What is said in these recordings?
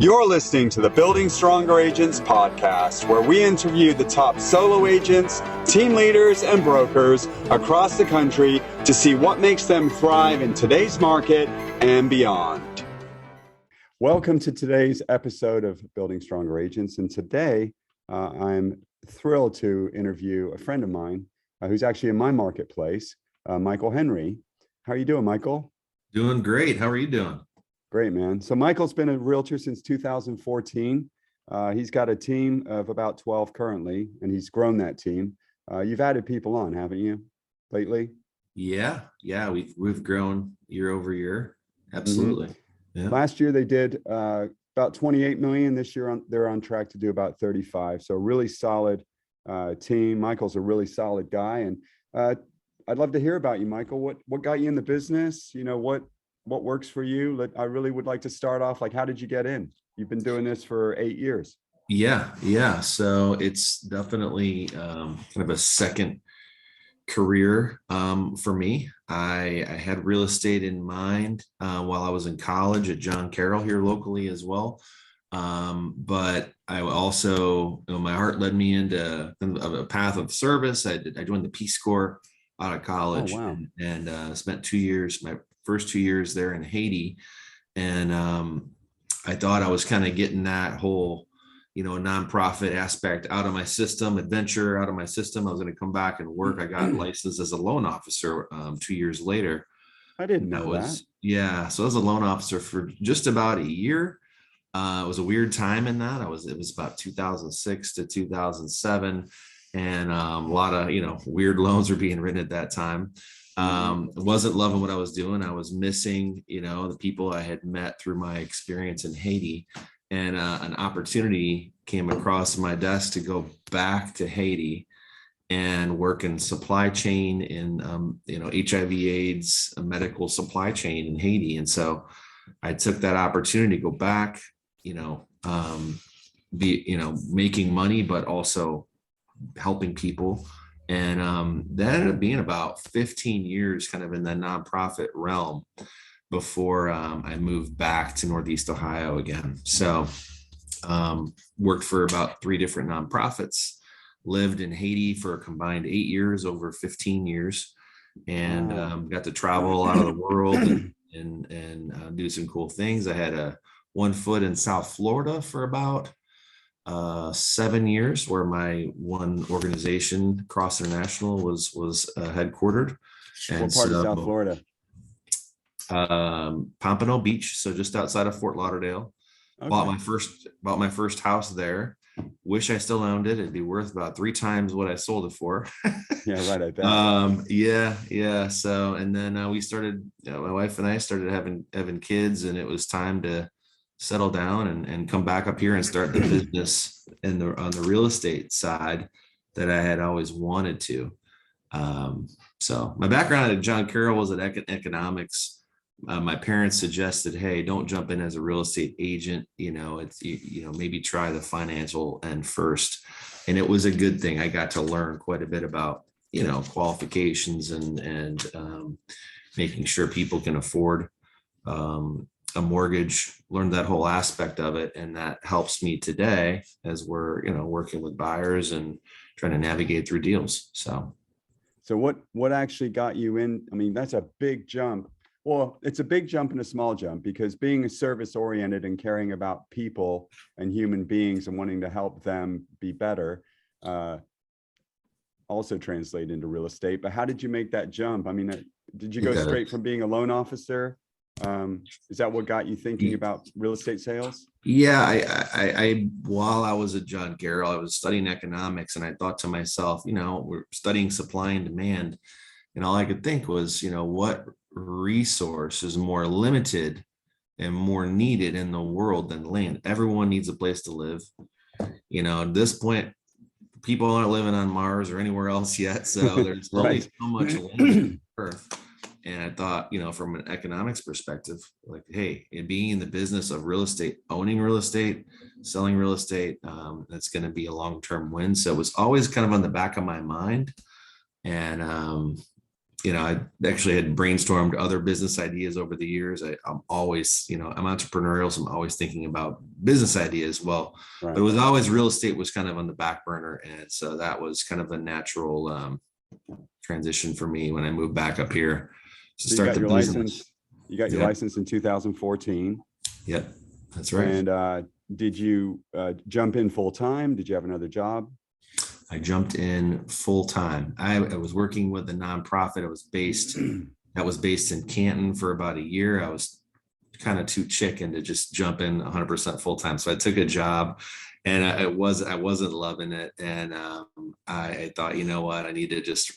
You're listening to the Building Stronger Agents podcast, where we interview the top solo agents, team leaders, and brokers across the country to see what makes them thrive in today's market and beyond. Welcome to today's episode of Building Stronger Agents. And today, I'm thrilled to interview a friend of mine who's actually in my marketplace, Michael Henry. How are you doing, Michael? Doing great. How are you doing? Great, man. So Michael's been a realtor since 2014. He's got a team of about 12 currently, and he's grown that team. You've added people on, haven't you, lately? Yeah. We've grown year over year. Absolutely. Mm-hmm. Yeah. Last year they did about 28 million. This year they're on track to do about 35. So really solid team. Michael's a really solid guy, and I'd love to hear about you, Michael. What got you in the business? You know, what works for you? I really would like to start off, like, how did you get in? You've been doing this for 8 years. Yeah. So it's definitely kind of a second career for me. I had real estate in mind while I was in college at John Carroll here locally as well. But I also, my heart led me into a path of service. I joined the Peace Corps out of college. Oh, wow. and spent 2 years, my first 2 years there in Haiti. And I thought I was kind of getting that whole, nonprofit aspect out of my system, adventure out of my system. I was going to come back and work. I got licensed as a loan officer 2 years later. I didn't know that. Yeah. So I was a loan officer for just about a year. It was a weird time in that. It was about 2006 to 2007. And a lot of, weird loans were being written at that time. I wasn't loving what I was doing. I was missing, the people I had met through my experience in Haiti, and an opportunity came across my desk to go back to Haiti and work in supply chain in, HIV/AIDS, a medical supply chain in Haiti. And so I took that opportunity to go back, making money, but also helping people. And that ended up being about 15 years kind of in the nonprofit realm before I moved back to Northeast Ohio again. So worked for about 3 different nonprofits, lived in Haiti for a combined 8 years, over 15 years, and got to travel out of the world and do some cool things. I had one foot in South Florida for about 7 years, where my one organization, Cross International, was headquartered. And what part of South Florida? Pompano Beach, so just outside of Fort Lauderdale. Okay. Bought my first house there. Wish I still owned it. It'd be worth about 3 times what I sold it for. Yeah, right. I bet. Yeah. So, and then we started. My wife and I started having kids, and it was time to settle down and come back up here and start the business on the real estate side that I had always wanted to. So my background at John Carroll was at economics. My parents suggested, hey, don't jump in as a real estate agent. Maybe try the financial end first. And it was a good thing. I got to learn quite a bit about, qualifications and making sure people can afford a mortgage, learned that whole aspect of it. And that helps me today as we're, working with buyers and trying to navigate through deals. So what actually got you in? I mean, that's a big jump. Well, it's a big jump and a small jump, because being service oriented and caring about people and human beings and wanting to help them be better also translate into real estate. But how did you make that jump? I mean, did you go straight from being a loan officer? Is that what got you thinking about real estate sales? Yeah, I while I was at John Carroll, I was studying economics, and I thought to myself, we're studying supply and demand, and all I could think was, what resource is more limited and more needed in the world than land? Everyone needs a place to live. At this point, people aren't living on Mars or anywhere else yet, so there's only so much land on Earth. And I thought, from an economics perspective, like, hey, in being in the business of real estate, owning real estate, selling real estate, that's going to be a long-term win. So it was always kind of on the back of my mind. And I actually had brainstormed other business ideas over the years. I'm always, I'm entrepreneurial, so I'm always thinking about business ideas. Well, but Right. it was always real estate was kind of on the back burner. And so that was kind of a natural transition for me when I moved back up here to So you start got the your business. license. You got your Yeah. license in 2014. Yep. That's right. And did you jump in full time? Did you have another job? I jumped in full time. I was working with a nonprofit. That was based in Canton for about a year. I was kind of too chicken to just jump in 100% full time. So I took a job, and I wasn't loving it. And I thought, you know what, I need to just,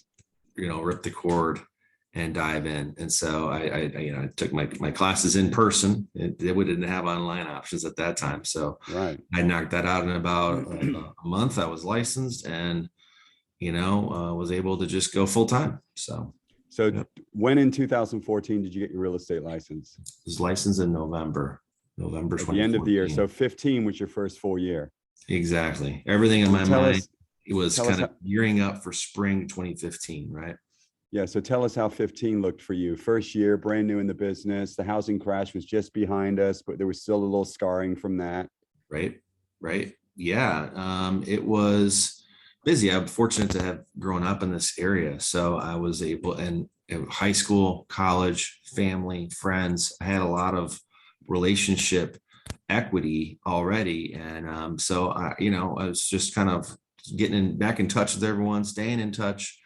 rip the cord and dive in. And so I took my classes in person. We didn't have online options at that time. So Right. I knocked that out in about a month. I was licensed and, was able to just go full time. So So when in 2014 did you get your real estate license? I was licensed in November At the end of the year. 2014. So 15 was your first full year. Exactly. Everything in my Tell mind, us, it was tell us kind of how, gearing up for spring 2015, right? yeah. So tell us how 15 looked for you. First year, brand new in the business. The housing crash was just behind us, but there was still a little scarring from that. Right. Right. Yeah. It was busy. I'm fortunate to have grown up in this area. So I was able, and high school, college, family, friends, I had a lot of relationship equity already. And so I was just kind of back in touch with everyone, staying in touch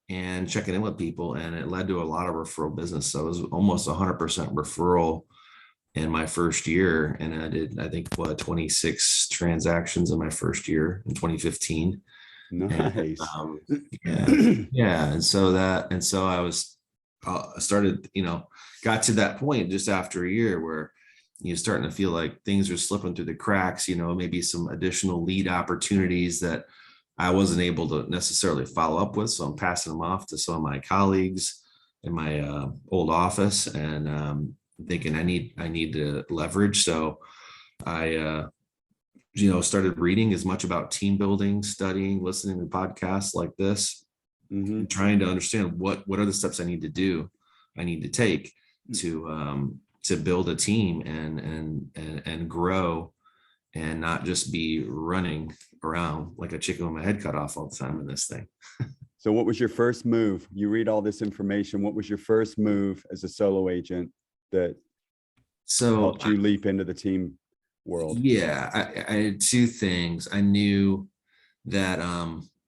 and checking in with people. And it led to a lot of referral business. So it was almost 100% referral in my first year. And I did, I think, 26 transactions in my first year in 2015. And, Nice. yeah. And so I was, started, got to that point just after a year where you're starting to feel like things are slipping through the cracks, maybe some additional lead opportunities that I wasn't able to necessarily follow up with. So I'm passing them off to some of my colleagues in my old office, and thinking I need to leverage. So I started reading as much about team building, studying, listening to podcasts like this, Mm-hmm. and trying to understand what are the steps I need to take to build a team and grow, and not just be running around like a chicken with my head cut off all the time in this thing. So what was your first move? You read all this information. What was your first move as a solo agent that helped you leap into the team world? Yeah, I had two things. I knew that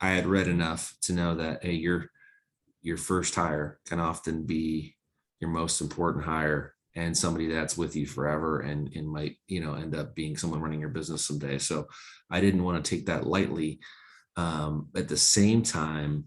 I had read enough to know that, hey, your first hire can often be your most important hire, and somebody that's with you forever and might, end up being someone running your business someday. So I didn't want to take that lightly. At the same time,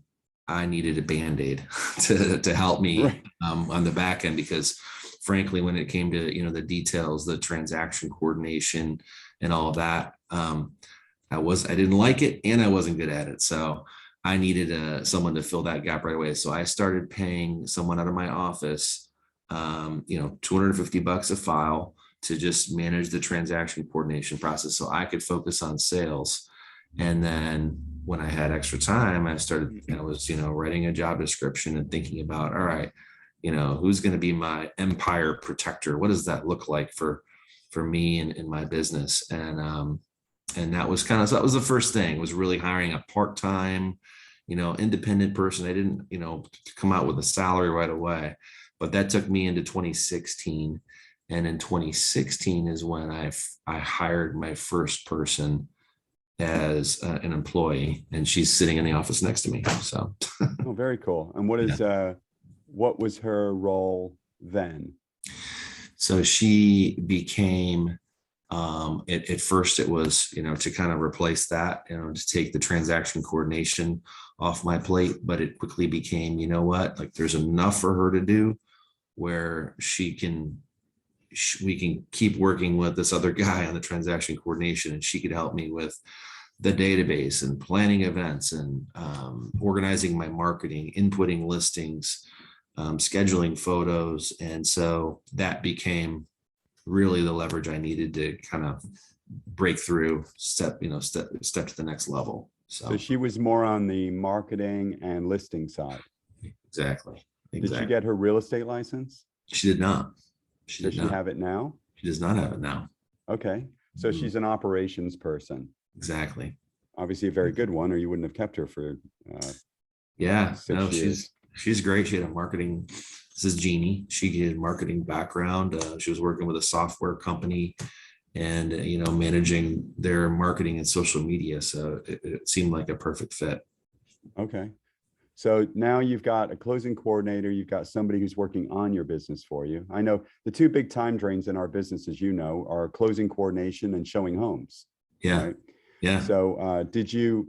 I needed a Band-Aid to help me Right. On the back end, because frankly, when it came to, the details, the transaction coordination and all of that, I didn't like it and I wasn't good at it. So I needed someone to fill that gap right away. So I started paying someone out of my office, $250 a file to just manage the transaction coordination process so I could focus on sales. And then when I had extra time, I was, writing a job description and thinking about, all right, who's going to be my empire protector? What does that look like for me and in my business? And that was so that was the first thing, was really hiring a part-time, independent person. I didn't, come out with a salary right away, but that took me into 2016. And in 2016 is when I hired my first person as an employee, and she's sitting in the office next to me. So, Oh, very cool. And what was her role then? so she became, at first it was, to kind of replace that, to take the transaction coordination off my plate, but it quickly became, like there's enough for her to do where we can keep working with this other guy on the transaction coordination, and she could help me with the database and planning events and organizing my marketing, inputting listings, scheduling photos. And so that became really the leverage I needed to kind of break through, step to the next level. So she was more on the marketing and listing side. Exactly. Did she get her real estate license? She did not. Does she have it now? She does not have it now. Okay. So she's an operations person. Exactly. Obviously a very good one, or you wouldn't have kept her for yeah. 6 No, years. she's great. She had a marketing. This is Jeannie. She had a marketing background. She was working with a software company and, managing their marketing and social media. So it seemed like a perfect fit. Okay. So now you've got a closing coordinator, you've got somebody who's working on your business for you. I know the two big time drains in our business, as you know, are closing coordination and showing homes. Yeah. Right? Yeah. So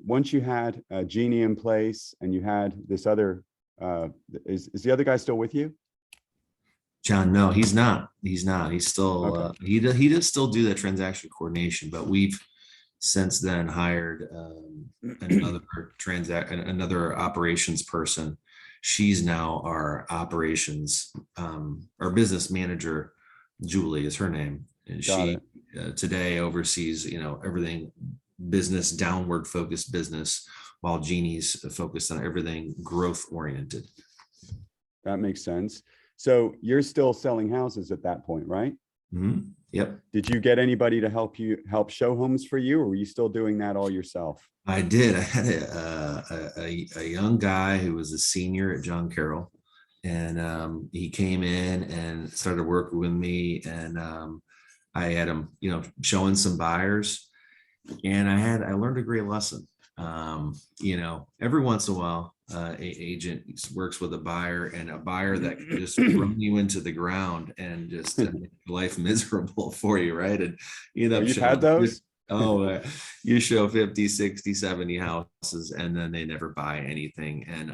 once you had Jeannie in place and you had this other, is the other guy still with you? John, no, he's not. He's still, Okay. he does still do the transaction coordination, but we've since then hired another operations person. She's now our operations, our business manager. Julie is her name, and she today oversees everything business, downward focused business, while Jeannie's focused on everything growth oriented. That makes sense. So you're still selling houses at that point, right? Mm-hmm. Yep. Did you get anybody to help show homes for you, or were you still doing that all yourself? I did. I had a young guy who was a senior at John Carroll, and he came in and started working with me, and I had him, showing some buyers, and I learned a great lesson. Every once in a while, a agent works with a buyer that can just run you into the ground and just make life miserable for you, right? And you've had those. You show 50, 60, 70 houses, and then they never buy anything. And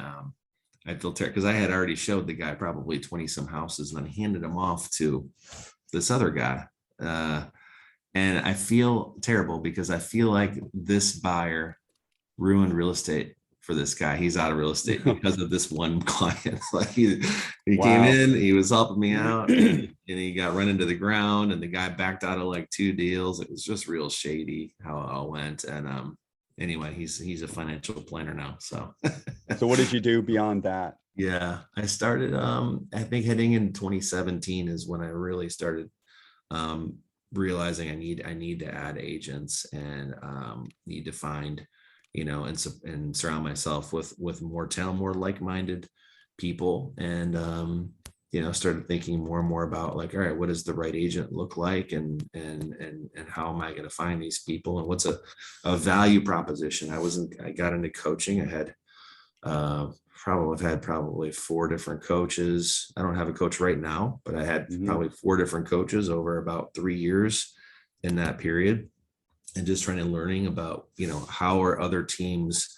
I feel terrible because I had already showed the guy probably 20 some houses and then handed them off to this other guy. And I feel terrible because I feel like this buyer ruined real estate for this guy. He's out of real estate because of this one client. Like he came in, he was helping me out, and he got run into the ground, and the guy backed out of like 2 deals. It was just real shady how it all went. And anyway, he's a financial planner now. So so what did you do beyond that? Yeah, I started I think heading in 2017 is when I really started realizing I need to add agents and need to find and surround myself with more talent, more like-minded people, and started thinking more and more about like, all right, what does the right agent look like, and how am I going to find these people, and what's a value proposition. I got into coaching. I had probably 4 different coaches. I don't have a coach right now, but I had probably 4 different coaches over about 3 years in that period. And just trying to learning about, how are other teams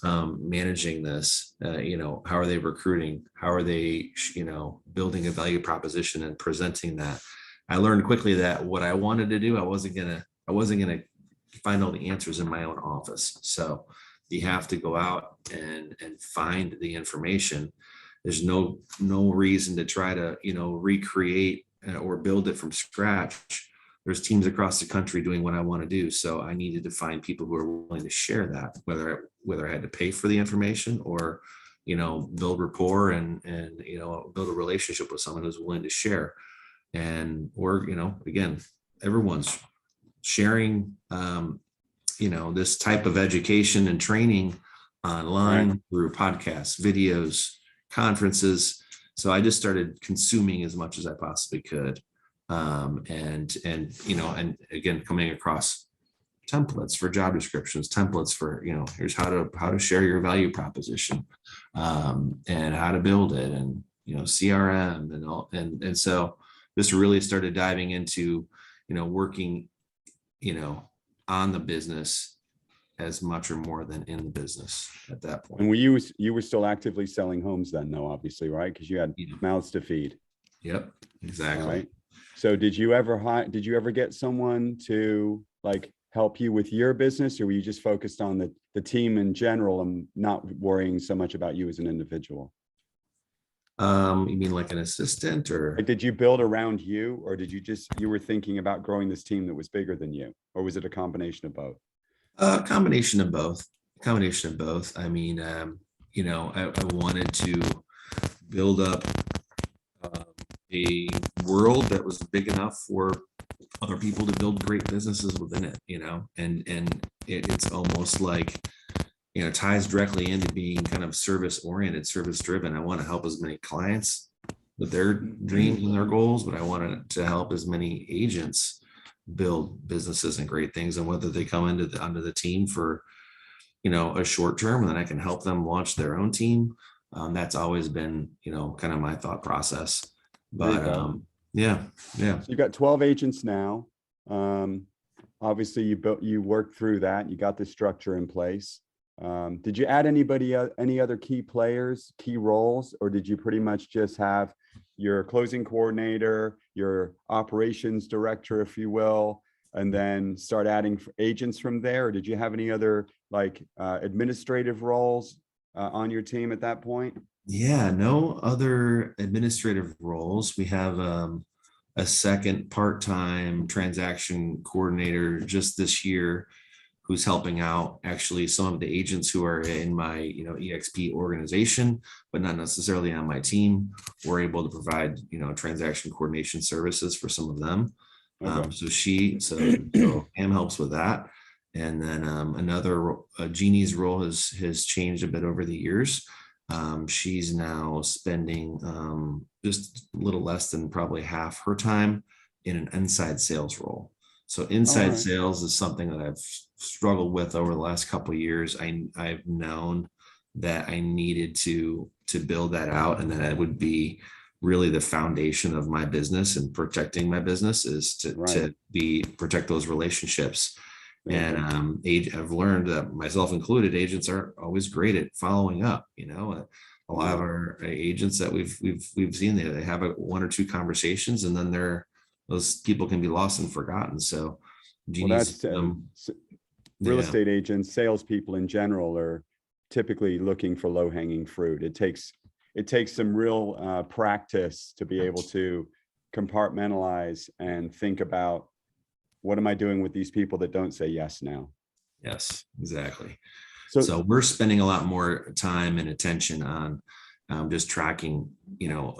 managing this? How are they recruiting? How are they, building a value proposition and presenting that? I learned quickly that what I wanted to do, I wasn't gonna find all the answers in my own office. So you have to go out and find the information. There's no reason to try to, recreate or build it from scratch. There's teams across the country doing what I want to do. So I needed to find people who are willing to share that, whether I had to pay for the information or, build rapport and build a relationship with someone who's willing to share. Or again, everyone's sharing, this type of education and training online through podcasts, videos, conferences. So I just started consuming as much as I possibly could. And again, coming across templates for job descriptions, templates for, here's how to share your value proposition, and how to build it, and, CRM and all. And so this really started diving into, working, on the business as much or more than in the business at that point. And you were still actively selling homes then, though, obviously, right? Because you had mouths to feed. Yep, exactly. Right. So did you ever get someone to like help you with your business, or were you just focused on the team in general and not worrying so much about you as an individual? You mean like an assistant, or did you build around you, or did you were thinking about growing this team that was bigger than you, or was it a combination of both? Combination of both. I mean, I wanted to build up a world that was big enough for other people to build great businesses within it, it's almost like, ties directly into being kind of service oriented, service driven. I want to help as many clients with their dreams and their goals, but I wanted to help as many agents build businesses and great things. And whether they come under the team for, a short term, and then I can help them launch their own team. That's always been, kind of my thought process. But yeah. So you got 12 agents now. Obviously you worked through that. You got the structure in place. Did you add any other key players, key roles, or did you pretty much just have your closing coordinator, your operations director, if you will, and then start adding agents from there? Or did you have any other administrative roles on your team at that point? Yeah, no other administrative roles. We have a second part-time transaction coordinator just this year who's helping out actually some of the agents who are in my EXP organization, but not necessarily on my team. We're able to provide transaction coordination services for some of them. Okay. So Pam helps with that. And then another Jeannie's role has changed a bit over the years. She's now spending just a little less than probably half her time in an inside sales role. So inside sales is something that I've struggled with over the last couple of years. I've known that I needed to build that out, and that it would be really the foundation of my business, and protecting my business is to protect those relationships. And I've learned that, myself included, agents aren't always great at following up. A lot of our agents that we've seen, they have one or two conversations, and then those people can be lost and forgotten. So real estate agents, salespeople in general, are typically looking for low-hanging fruit. It takes some real practice to be able to compartmentalize and think about, what am I doing with these people that don't say yes now? Yes, exactly. So we're spending a lot more time and attention on just tracking,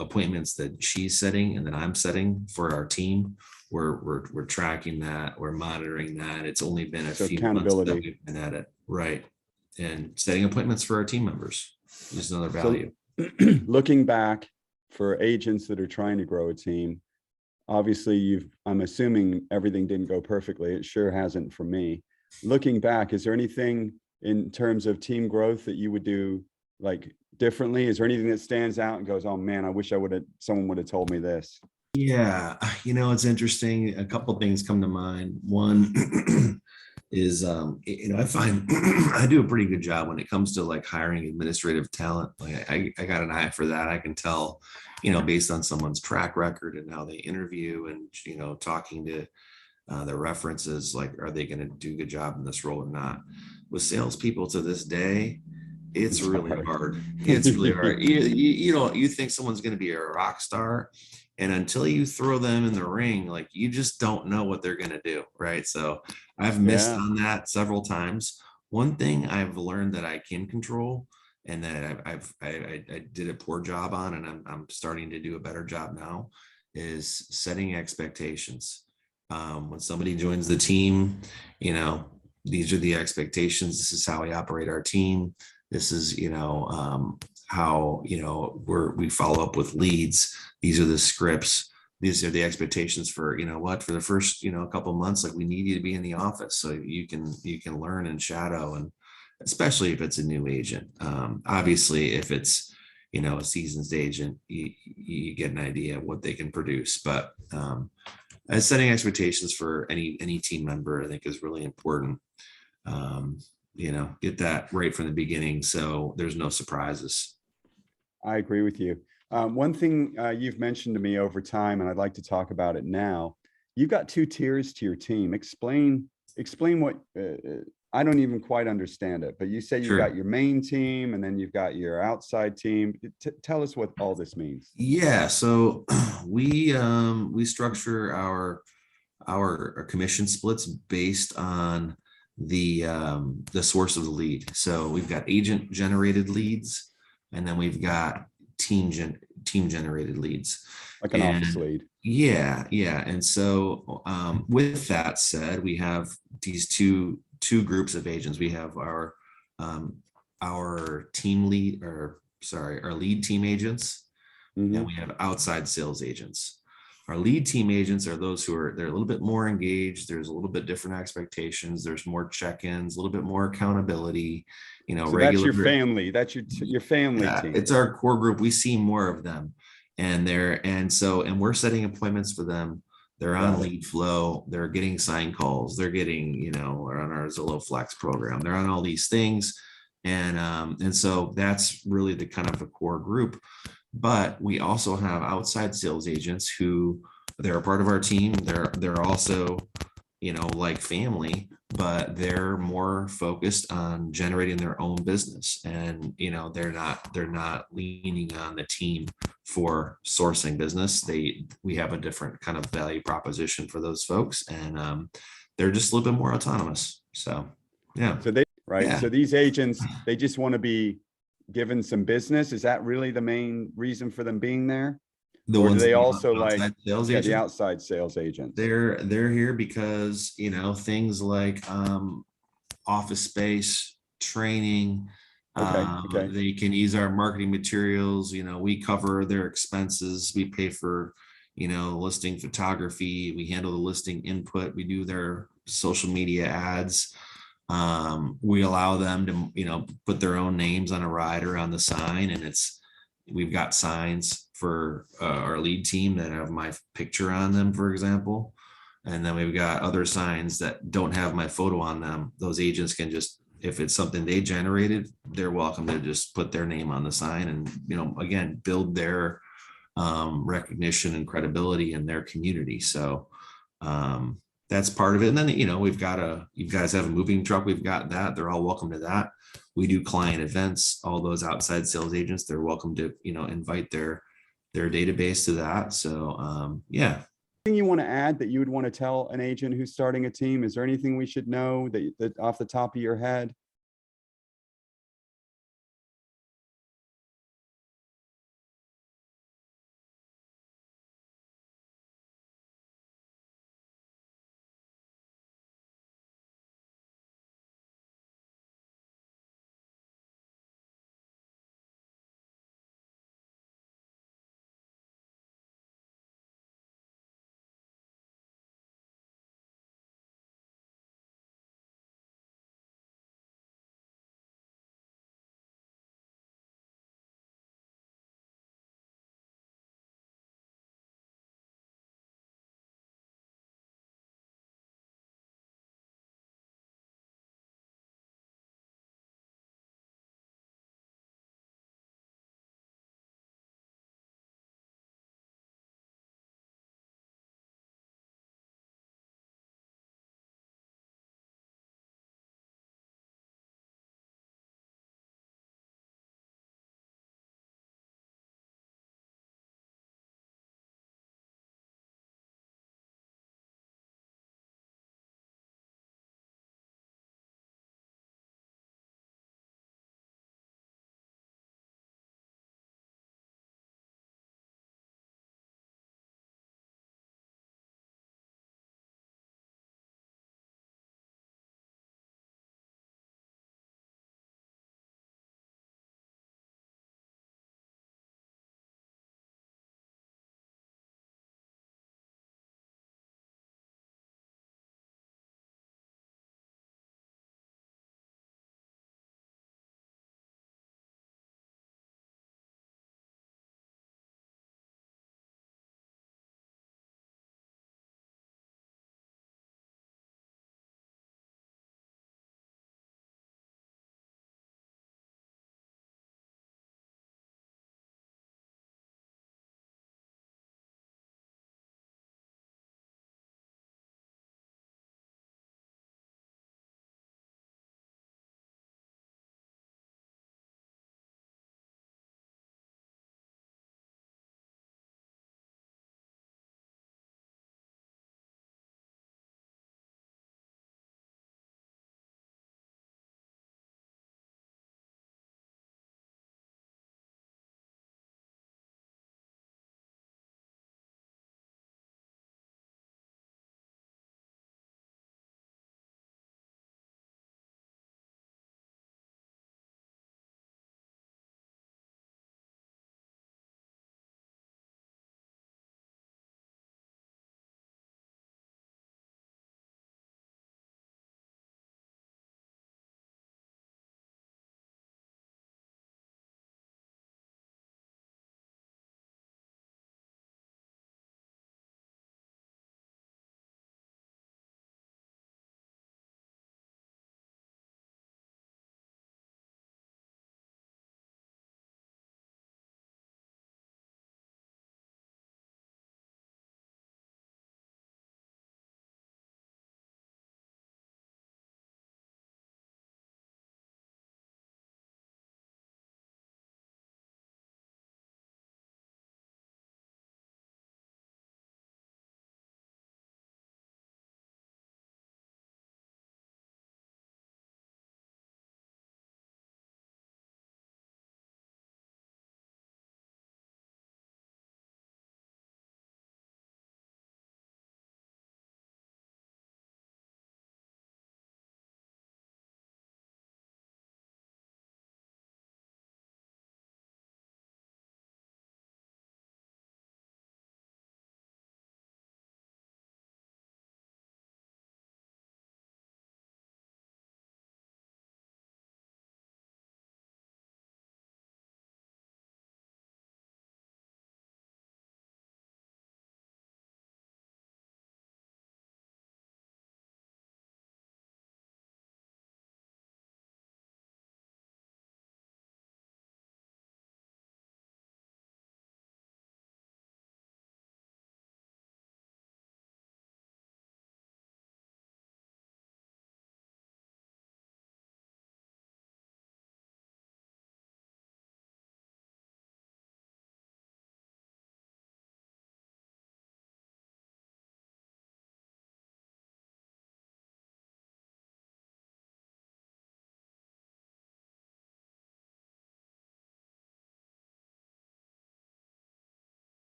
appointments that she's setting and that I'm setting for our team. We're tracking that. We're monitoring that. It's only been a few months that we've been at it. Right. And setting appointments for our team members is another value. So, looking back, for agents that are trying to grow a team, obviously I'm assuming everything didn't go perfectly. It sure hasn't for me. Looking back, is there anything in terms of team growth that you would do differently? Is there anything that stands out and goes, oh man, I wish someone would have told me this? Yeah. It's interesting. A couple of things come to mind. One is, I find I do a pretty good job when it comes to hiring administrative talent. I got an eye for that. I can tell, based on someone's track record and how they interview, and, talking to their references, are they going to do a good job in this role or not? With salespeople to this day, it's really hard. It's really hard. You think someone's going to be a rock star, and until you throw them in the ring, you just don't know what they're going to do. Right. So I've missed on that several times. One thing I've learned that I can control, and that I did a poor job on, and I'm starting to do a better job now, is setting expectations. When somebody joins the team, these are the expectations. This is how we operate our team. This is, how, we follow up with leads. These are the scripts. These are the expectations for, for the first, couple of months, we need you to be in the office so you can learn and shadow, and especially if it's a new agent. Obviously, if it's, a seasoned agent, you get an idea of what they can produce. But setting expectations for any team member, I think, is really important. Get that right from the beginning, so there's no surprises. I agree with you. One thing you've mentioned to me over time, and I'd like to talk about it now. You've got two tiers to your team. Explain what, I don't even quite understand it, but you say you've got your main team, and then you've got your outside team. Tell us what all this means. Yeah. So we structure our commission splits based on the source of the lead. So we've got agent generated leads, and then we've got team generated leads. Like an office lead. Yeah, yeah. And so with that said, we have these two groups of agents. We have our team lead, or sorry, our lead team agents, and we have outside sales agents. Our lead team agents are those who they're a little bit more engaged. There's a little bit different expectations. There's more check-ins, a little bit more accountability, so that's your family. That's your family team. It's our core group. We see more of them, and we're setting appointments for them. They're on lead flow. They're getting sign calls. They're getting, we're on our Zillow Flex program. They're on all these things. And so that's really the kind of the core group. But we also have outside sales agents who they're a part of our team. They're also, like family, but they're more focused on generating their own business. And, they're not leaning on the team for sourcing business. We have a different kind of value proposition for those folks. And they're just a little bit more autonomous. So, yeah. So So these agents, they just want to be given some business. Is that really the main reason for them being there? Or do they also like the outside sales agents? They're here because, things like office space, training, they can use our marketing materials. We cover their expenses. We pay for, listing photography. We handle the listing input. We do their social media ads. We allow them to, put their own names on a rider on the sign, and we've got signs for our lead team that have my picture on them, for example. And then we've got other signs that don't have my photo on them. Those agents can just, if it's something they generated, they're welcome to just put their name on the sign and, again, build their recognition and credibility in their community. So that's part of it. And then, you guys have a moving truck. We've got that. They're all welcome to that. We do client events. All those outside sales agents, they're welcome to, invite their database to that. So, yeah. Anything you want to add that you would want to tell an agent who's starting a team? Is there anything we should know that off the top of your head?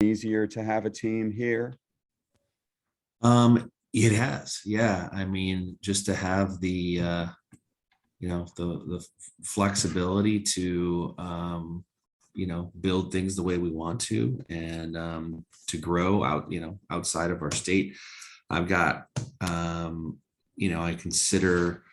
easier to have a team here? It has, yeah. I mean, just to have the the flexibility to build things the way we want to, and to grow outside of our state. I've got I consider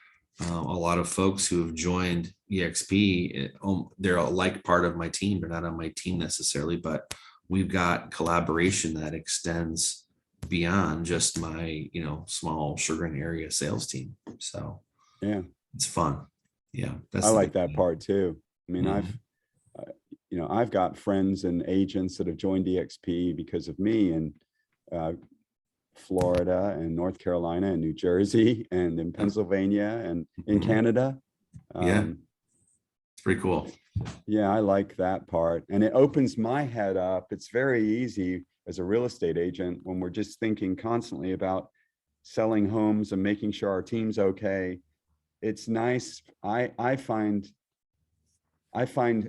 a lot of folks who have joined EXP, they're a like part of my team. They're not on my team necessarily, but we've got collaboration that extends beyond just my small Chagrin area sales team. So yeah, it's fun. Yeah, I like that part too. I mean, I've got friends and agents that have joined EXP because of me, and Florida and North Carolina and New Jersey and in Pennsylvania and in Canada. It's pretty cool. Yeah, I like that part. And it opens my head up. It's very easy as a real estate agent when we're just thinking constantly about selling homes and making sure our team's okay. It's nice. I find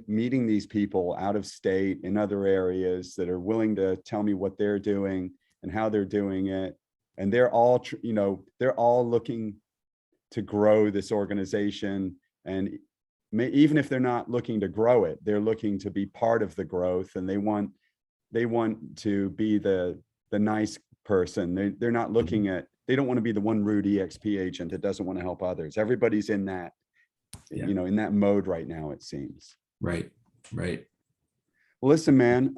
meeting these people out of state in other areas that are willing to tell me what they're doing and how they're doing it. And they're all, they're all looking to grow this organization. And even if they're not looking to grow it, they're looking to be part of the growth, and they want to be the nice person. They're not looking at, they don't want to be the one rude EXP agent that doesn't want to help others. Everybody's in that, in that mode right now, it seems. Right. Well, listen, man,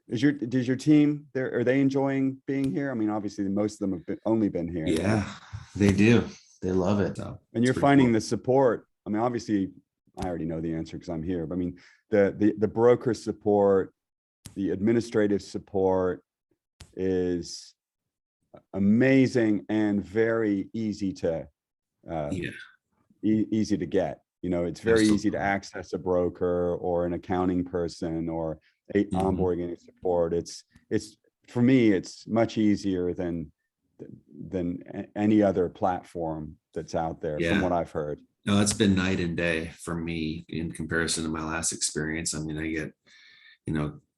does your team there, are they enjoying being here? I mean, obviously most of them have only been here. Yeah, they do. They love it. And you're finding the support. I mean, obviously I already know the answer because I'm here, but I mean, the broker support, the administrative support is amazing and very easy to easy to get. It's very easy to access a broker or an accounting person or onboarding support. It's for me, it's much easier than any other platform that's out there from what I've heard. No, it's been night and day for me in comparison to my last experience. I mean, I get,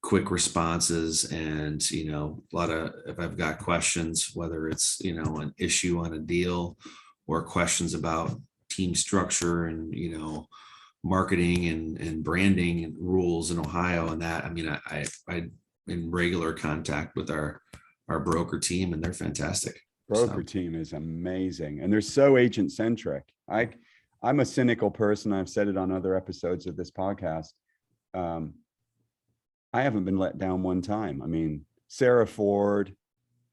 quick responses, and, a lot of, if I've got questions, whether it's, an issue on a deal or questions about team structure and, marketing and branding and rules in Ohio and that, I mean, I'm in regular contact with our broker team, and they're fantastic. Broker team is amazing. And they're so agent centric. I'm a cynical person. I've said it on other episodes of this podcast. I haven't been let down one time. I mean, Sarah Ford,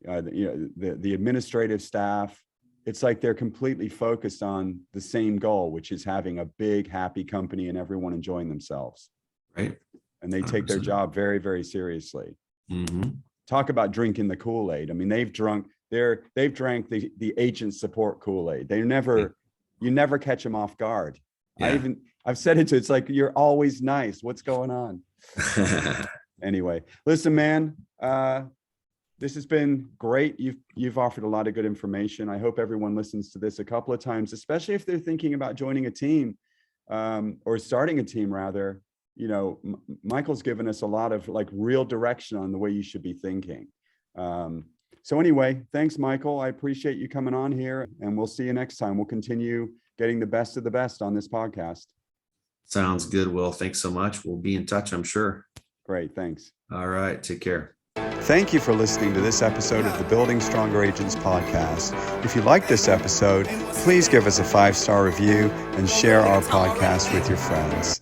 the administrative staff, it's like they're completely focused on the same goal, which is having a big, happy company and everyone enjoying themselves. Right. And they take their job very, very seriously. Mm-hmm. Talk about drinking the Kool-Aid. I mean, they've drank the agent support Kool-Aid. You never catch them off guard. Yeah. I've said it to, it's like, you're always nice. What's going on? Anyway, listen, man, this has been great. You've offered a lot of good information. I hope everyone listens to this a couple of times, especially if they're thinking about joining a team, or starting a team rather. Michael's given us a lot of real direction on the way you should be thinking. So anyway, thanks, Michael. I appreciate you coming on here, and we'll see you next time. We'll continue getting the best of the best on this podcast. Sounds good, Will. Thanks so much. We'll be in touch, I'm sure. Great. Thanks. All right. Take care. Thank you for listening to this episode of the Building Stronger Agents podcast. If you like this episode, please give us a 5-star review and share our podcast with your friends.